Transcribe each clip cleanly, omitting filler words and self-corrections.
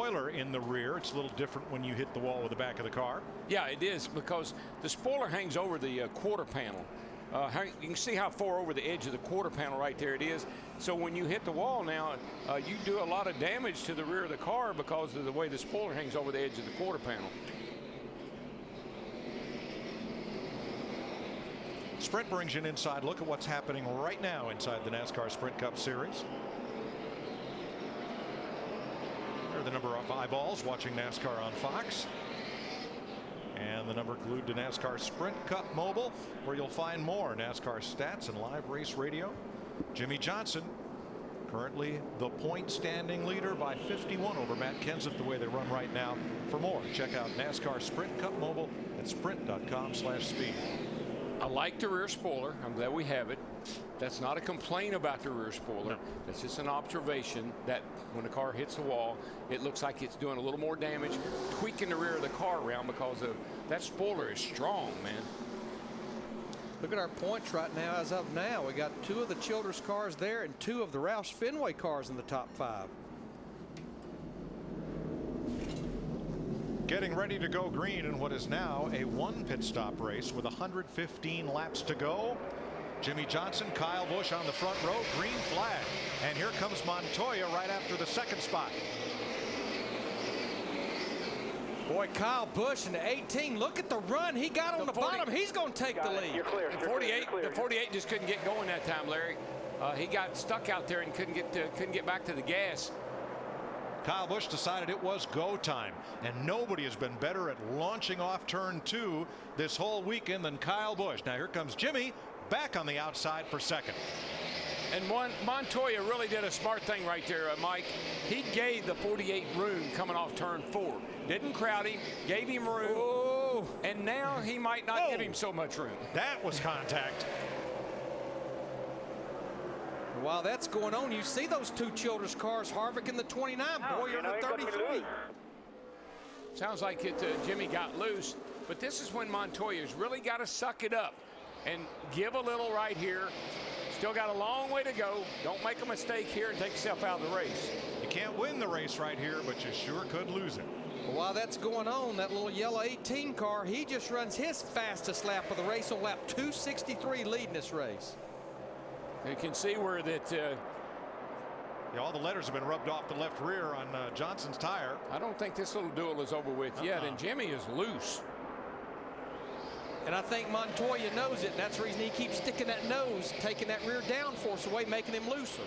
spoiler in the rear. It's a little different when you hit the wall with the back of the car. Yeah, it is, because the spoiler hangs over the quarter panel. You can see how far over the edge of the quarter panel right there it is. So when you hit the wall now, you do a lot of damage to the rear of the car because of the way the spoiler hangs over the edge of the quarter panel. Sprint brings you an inside look at what's happening right now inside the NASCAR Sprint Cup Series. There are the number of eyeballs watching NASCAR on Fox. And the number glued to NASCAR Sprint Cup Mobile, where you'll find more NASCAR stats and live race radio. Jimmie Johnson, currently the point standing leader by 51 over Matt Kenseth the way they run right now. For more, check out NASCAR Sprint Cup Mobile at sprint.com/speed. I like the rear spoiler. I'm glad we have it. That's not a complaint about the rear spoiler. No. That's just an observation that when the car hits the wall, it looks like it's doing a little more damage, tweaking the rear of the car around because of that spoiler is strong, man. Look at our points right now. As of now, we got 2 of the Childress cars there and 2 of the Roush Fenway cars in the top 5. Getting ready to go green in what is now a 1 pit stop race with 115 laps to go. Jimmie Johnson, Kyle Busch on the front row, green flag. And here comes Montoya right after the second spot. Boy, Kyle Busch in the 18. Look at the run he got on the bottom. He's going to take the lead. You're clear. The 48 just couldn't get going that time, Larry. He got stuck out there and couldn't get back to the gas. Kyle Busch decided it was go time, and nobody has been better at launching off turn 2 this whole weekend than Kyle Busch. Now here comes Jimmie back on the outside for second. And Montoya really did a smart thing right there, Mike. He gave the 48 room coming off turn 4. Didn't crowd him, gave him room. Oh. And now he might not give him so much room. That was contact. While that's going on, you see those 2 Childress cars, Harvick in the 29, Boyer in the 33. Sounds like Jimmie got loose, but this is when Montoya's really got to suck it up and give a little right here. Still got a long way to go. Don't make a mistake here and take yourself out of the race. You can't win the race right here, but you sure could lose it. Well, while that's going on, that little yellow 18 car, he just runs his fastest lap of the race on lap 263 leading this race. You can see where that Yeah, all the letters have been rubbed off the left rear on Johnson's tire. I don't think this little duel is over with yet, and Jimmie is loose. And I think Montoya knows it, and that's the reason he keeps sticking that nose, taking that rear downforce away, making him looser.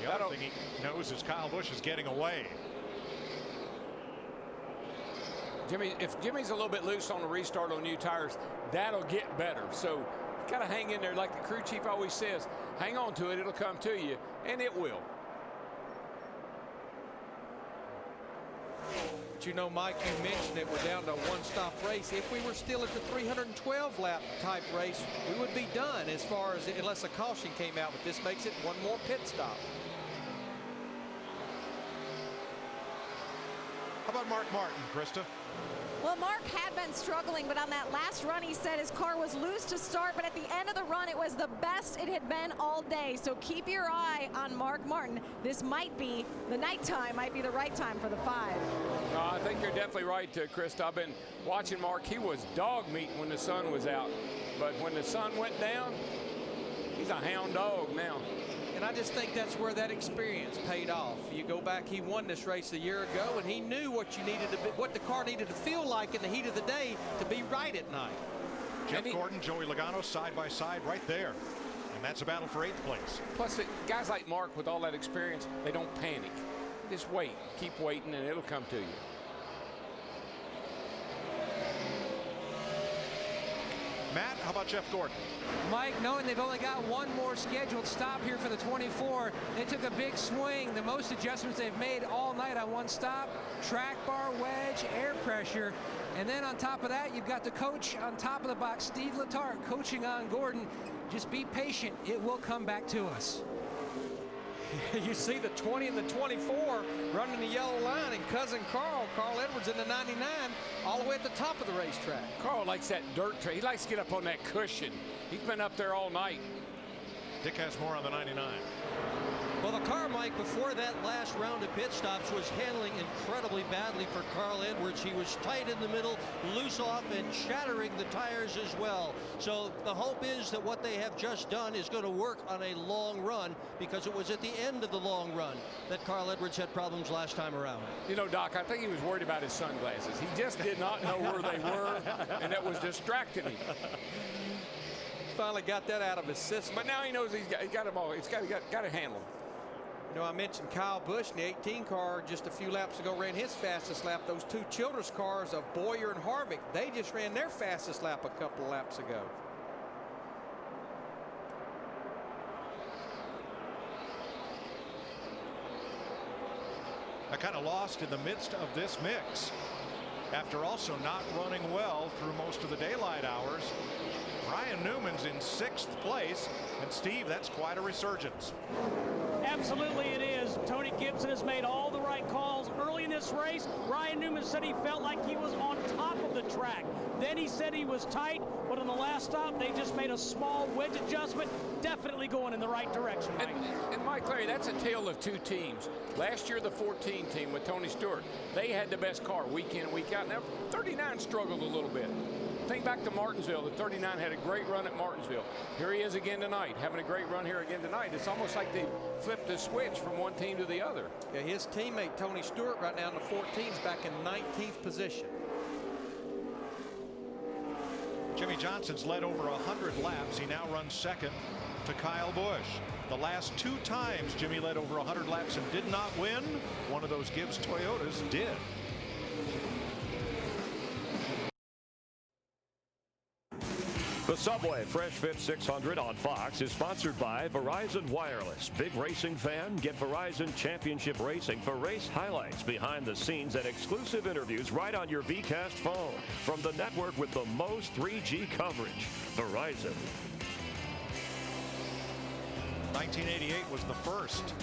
The other thing he knows is Kyle Busch is getting away. If Jimmie's a little bit loose on the restart on new tires, that'll get better. So got to hang in there, like the crew chief always says. Hang on to it, it'll come to you, and it will. But you know, Mike, you mentioned it, we're down to a 1-stop race. If we were still at the 312 lap type race, we would be done as far as, unless a caution came out, but this makes it 1 more pit stop. How about Mark Martin, Krista? Well, Mark had been struggling, but on that last run, he said his car was loose to start, but at the end of the run, it was the best it had been all day. So keep your eye on Mark Martin. This might be the nighttime, might be the right time for the 5. I think you're definitely right, Krista. I've been watching Mark. He was dog meat when the sun was out, but when the sun went down, he's a hound dog now. And I just think that's where that experience paid off. You go back, he won this race a year ago, and he knew what what the car needed to feel like in the heat of the day to be right at night. Jeff Gordon, Joey Logano side by side right there. And that's a battle for 8th place. Plus, guys like Mark with all that experience, they don't panic. Just wait, keep waiting, and it'll come to you. Matt, how about Jeff Gordon? Mike, knowing they've only got 1 more scheduled stop here for the 24, they took a big swing. The most adjustments they've made all night on 1 stop: track bar, wedge, air pressure. And then on top of that, you've got the coach on top of the box, Steve Letarte, coaching on Gordon. Just be patient. It will come back to us. You see the 20 and the 24 running the yellow line, and cousin Carl Edwards in the 99, all the way at the top of the racetrack. Carl likes that dirt track. He likes to get up on that cushion. He's been up there all night. Dick has more on the 99. Well, the car, Mike, before that last round of pit stops was handling incredible. badly for Carl Edwards. He was tight in the middle, loose off, and shattering the tires as well. So the hope is that what they have just done is going to work on a long run, because it was at the end of the long run that Carl Edwards had problems last time around. You know, Doc, I think he was worried about his sunglasses. He just did not know where they were, and that was distracting him. Finally got that out of his system. But now he knows he's got them all. He's got to handle. You know, I mentioned Kyle Busch in the 18 car just a few laps ago ran his fastest lap. Those two Childress cars of Boyer and Harvick, they just ran their fastest lap a couple of laps ago. I kind of lost in the midst of this mix after also not running well through most of the daylight hours. Ryan Newman's in 6th place, and Steve, that's quite a resurgence. Absolutely it is. Tony Gibson has made all the right calls early in this race. Ryan Newman said he felt like he was on top of the track. Then he said he was tight, but on the last stop, they just made a small wedge adjustment, definitely going in the right direction. And Mike Larry, that's a tale of two teams. Last year, the 14 team with Tony Stewart, they had the best car week in and week out. Now, 39 struggled a little bit. Think back to Martinsville. The 39 had a great run at Martinsville. Here he is again tonight, having a great run here again tonight. It's almost like they flipped the switch from one team to the other. Yeah, his teammate Tony Stewart right now in the 14's back in 19th position. Jimmie Johnson's led over 100 laps. He now runs second to Kyle Busch. The last 2 times Jimmie led over 100 laps and did not win, one of those Gibbs Toyotas did. The Subway Fresh Fit 600 on Fox is sponsored by Verizon Wireless. Big racing fan? Get Verizon Championship Racing for race highlights, behind the scenes, and exclusive interviews right on your VCast phone from the network with the most 3G coverage. Verizon. 1988 was the first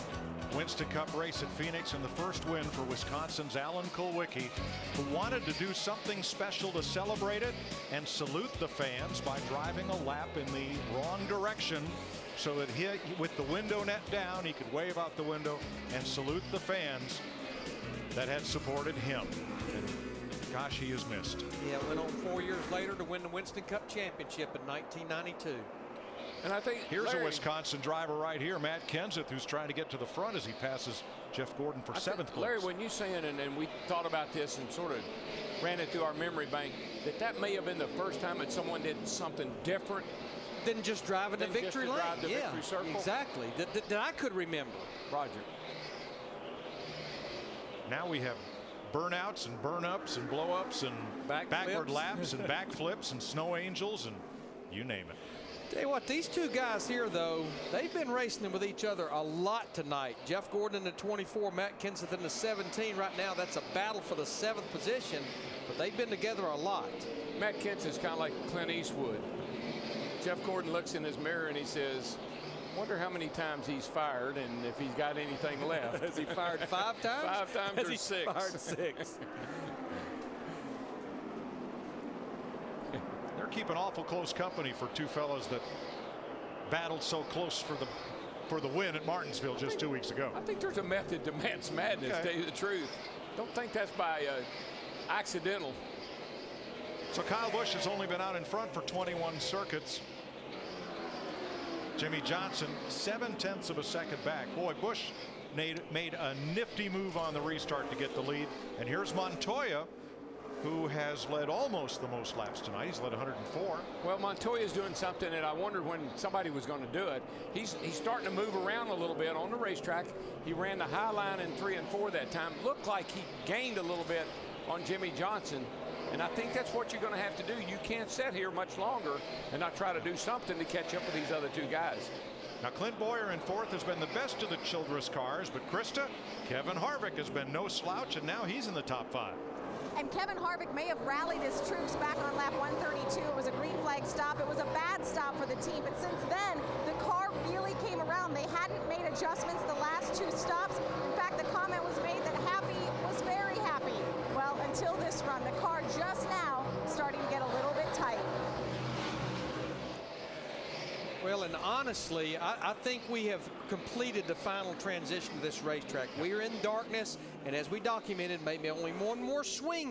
Winston Cup race at Phoenix, and the first win for Wisconsin's Alan Kulwicki, who wanted to do something special to celebrate it and salute the fans by driving a lap in the wrong direction, so that he, with the window net down, he could wave out the window and salute the fans that had supported him. And gosh, he is missed. Yeah, went on 4 years later to win the Winston Cup championship in 1992. And I think here's Larry, a Wisconsin driver right here, Matt Kenseth, who's trying to get to the front as he passes Jeff Gordon for 7th place. Larry, when you saying, and we thought about this and sort of ran it through our memory bank, that may have been the first time that someone did something different than just driving the victory lane. Yeah, victory circle. Exactly. That I could remember. Roger. Now we have burnouts and burn-ups and blow-ups and backward laps and backflips and snow angels and you name it. Tell you what, these two guys here, though, they've been racing with each other a lot tonight. Jeff Gordon in the 24, Matt Kenseth in the 17. Right now, that's a battle for the 7th position, but they've been together a lot. Matt Kenseth is kind of like Clint Eastwood. Jeff Gordon looks in his mirror and he says, wonder how many times he's fired and if he's got anything left. Has he fired 5 times? 5 times Has or he 6? Fired 6. They're keeping awful close company for two fellas that battled so close for the win at Martinsville just 2 weeks ago. I think there's a method to Matt's madness, to tell you the truth. Don't think that's by accidental. So Kyle Busch has only been out in front for 21 circuits. Jimmie Johnson 7/10 of a second back. Boy, Busch made a nifty move on the restart to get the lead. And here's Montoya, who has led almost the most laps tonight. He's led 104. Well, Montoya's doing something that I wondered when somebody was going to do it. He's starting to move around a little bit on the racetrack. He ran the high line in 3 and 4 that time. Looked like he gained a little bit on Jimmie Johnson. And I think that's what you're going to have to do. You can't sit here much longer and not try to do something to catch up with these other two guys. Now, Clint Boyer in 4th has been the best of the Childress cars, but Krista, Kevin Harvick has been no slouch, and now he's in the top 5. And Kevin Harvick may have rallied his troops back on lap 132. It was a green flag stop. It was a bad stop for the team. But since then, the car really came around. They hadn't made adjustments the last 2 stops. In fact, the comment was made that Happy was very happy. Well, until this run, the car just now starting to get a little bit tight. Well, Well, and honestly, I think we have completed the final transition to this racetrack. We are in darkness, and as we documented, maybe only one more swing